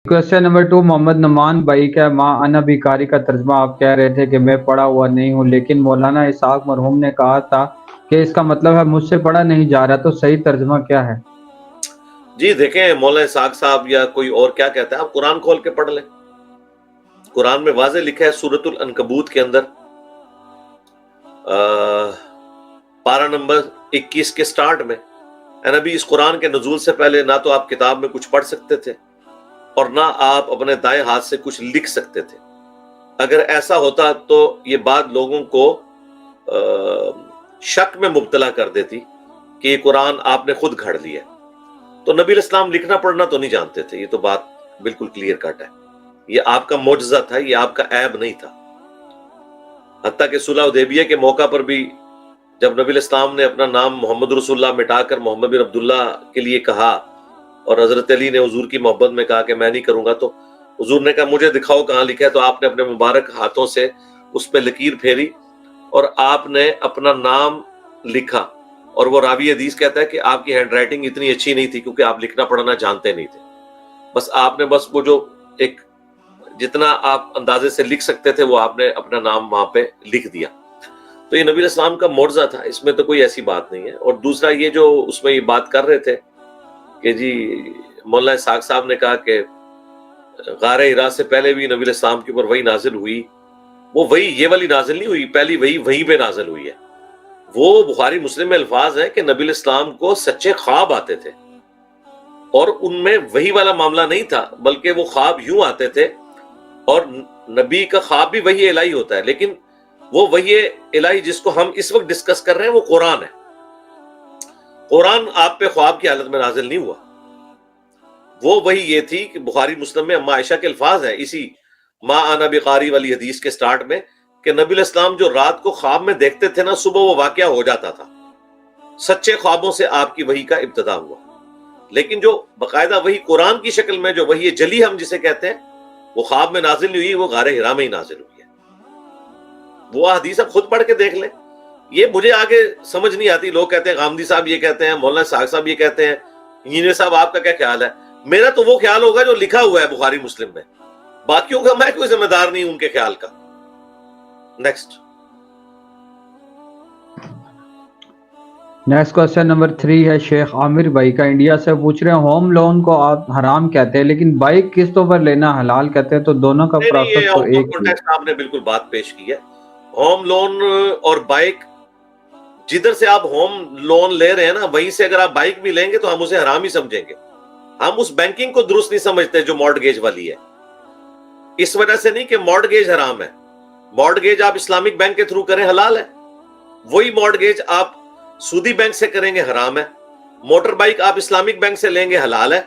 Question number 2 Mohammad नमान भाई का माँ अना भिखारी का तर्जमा आप कह रहे थे कि मैं पढ़ा हुआ नहीं हूँ, लेकिन मौलाना इसहाक मरहूम ने कहा था कि इसका मतलब है मुझसे पढ़ा नहीं जा रहा, तो सही तर्जमा क्या है? जी देखें, मौलाना इसहाक साहब या कोई और क्या कहता है, आप कुरान खोल के पढ़ लें। कुरान में वाज़ेह लिखा है सूरतुल अनकबूत के अंदर पारा नंबर 21 के स्टार्ट में, नबी इस कुरान के नजूल से पहले ना तो आप किताब में कुछ पढ़ सकते थे और ना आप अपने दाएं हाथ से कुछ लिख सकते थे। अगर ऐसा होता तो ये बात लोगों को शक में मुब्तला कर देती कि ये कुरान आपने खुद घड़ लिया। तो नबी इस्लाम लिखना पढ़ना तो नहीं जानते थे, ये तो बात बिल्कुल क्लियर कट है। ये आपका मोजज़ा था, ये आपका ऐब नहीं था। हत्ता कि सुलह हुदैबिया के मौका पर भी जब नबी इस्लाम ने अपना नाम मोहम्मद रसूलुल्लाह मिटाकर मोहम्मद बिन अब्दुल्लाह के लिए कहा और हजरत अली ने हुजूर की मोहब्बत में कहा कि मैं नहीं करूंगा, तो हुजूर ने कहा मुझे दिखाओ कहाँ लिखा है। तो आपने अपने मुबारक हाथों से उस पर लकीर फेरी और आपने अपना नाम लिखा। और वो रावी हदीस कहता है कि आपकी हैंड राइटिंग इतनी अच्छी नहीं थी क्योंकि आप लिखना पढ़ना जानते नहीं थे। बस आपने बस वो जो एक जितना आप अंदाजे से लिख सकते थे वो आपने अपना नाम वहां पे लिख दिया। तो ये नबी इस्लाम का मोर्जा था, इसमें तो कोई ऐसी बात नहीं है। और दूसरा ये जो उसमें ये बात कर रहे थे कि जी मौलाना इसहाक साहब ने कहा कि गारे हिरा से पहले भी नबी इस्लाम के ऊपर वही नाजिल हुई, वो वही ये वाली नाजिल नहीं हुई, पहली वही वहीं पे नाजिल हुई है। वो बुखारी मुस्लिम में अल्फाज है कि नबी इस्लाम को सच्चे ख्वाब आते थे और उनमें वही वाला मामला नहीं था, बल्कि वो ख्वाब यूं आते थे और नबी का ख्वाब भी वही इलाही होता है, लेकिन वो वही इलाही जिसको हम इस वक्त डिस्कस कर रहे हैं वो कुरान है। कुरान आप पे ख्वाब की हालत में नाजिल नहीं हुआ। वो वही ये थी कि बुखारी मुस्लिम में अम्मा आयशा के अल्फाज है इसी माँ आना बिकारी वाली हदीस के स्टार्ट में कि नबी इस्लाम जो रात को ख्वाब में देखते थे ना, सुबह वो वाकया हो जाता था। सच्चे ख्वाबों से आपकी वही का इब्तिदा हुआ। लेकिन जो बाकायदा वही कुरान की शक्ल में जो वही जली हम जिसे कहते हैं, वो ख्वाब में नाजिल नहीं हुई, वो गारे हिरा में ही नाजिल हुई है। वो हदीस आप खुद पढ़ के देख लें। ये मुझे आगे समझ नहीं आती। लोग कहते हैं गामदी साहब ये कहते हैं, मौलाना इसहाक साहब ये कहते हैं, इंजीनियर साहब आपका क्या ख्याल है? मेरा तो वो ख्याल होगा जो लिखा हुआ है बुखारी मुस्लिम में, बाकियों का मैं कोई जिम्मेदार नहीं हूं उनके ख्याल का। नेक्स्ट क्वेश्चन नंबर 3 है शेख आमिर भाई का, इंडिया से पूछ रहे हैं होम लोन को आप हराम कहते हैं लेकिन बाइक किस्तों पर लेना हलाल कहते हैं, तो दोनों का नहीं, ये प्रोसेस तो आउट ऑफ एक ही है। कॉन्टेक्स्ट आपने बिल्कुल बात पेश की है। होम लोन और बाइक, जिधर से आप होम लोन ले रहे हैं ना, वहीं से अगर आप बाइक भी लेंगे तो हम उसे हराम ही समझेंगे। हम उस बैंकिंग को दुरुस्त नहीं समझते जो मॉर्टगेज वाली है। इस वजह से नहीं कि मॉर्टगेज हराम है। मॉर्टगेज आप इस्लामिक बैंक के थ्रू करें हलाल है, वही मॉर्टगेज आप सूदी बैंक से करेंगे हराम है। मोटर बाइक आप इस्लामिक बैंक से लेंगे हलाल है,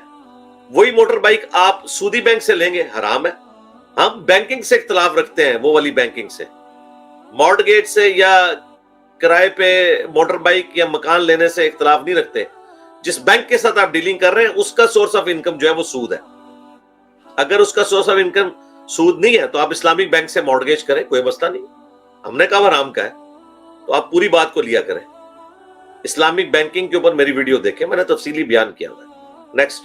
वही मोटर बाइक आप सूदी बैंक से लेंगे हराम है। हम बैंकिंग से इख्तलाफ रखते हैं, वो वाली बैंकिंग से, मॉर्टगेज से या किराए पे मोटर बाइक या मकान लेने से इख्तलाफ नहीं रखते। जिस बैंक के साथ आप डीलिंग कर रहे हैं उसका सोर्स ऑफ इनकम जो है वो सूद है। अगर उसका सोर्स ऑफ इनकम सूद नहीं है तो आप इस्लामिक बैंक से मॉर्टगेज करें, कोई मसला नहीं। हमने कहा हराम का है तो आप पूरी बात को लिया करें। इस्लामिक बैंकिंग के ऊपर मेरी वीडियो देखें, मैंने तफसीली बयान किया हुआ है। नेक्स्ट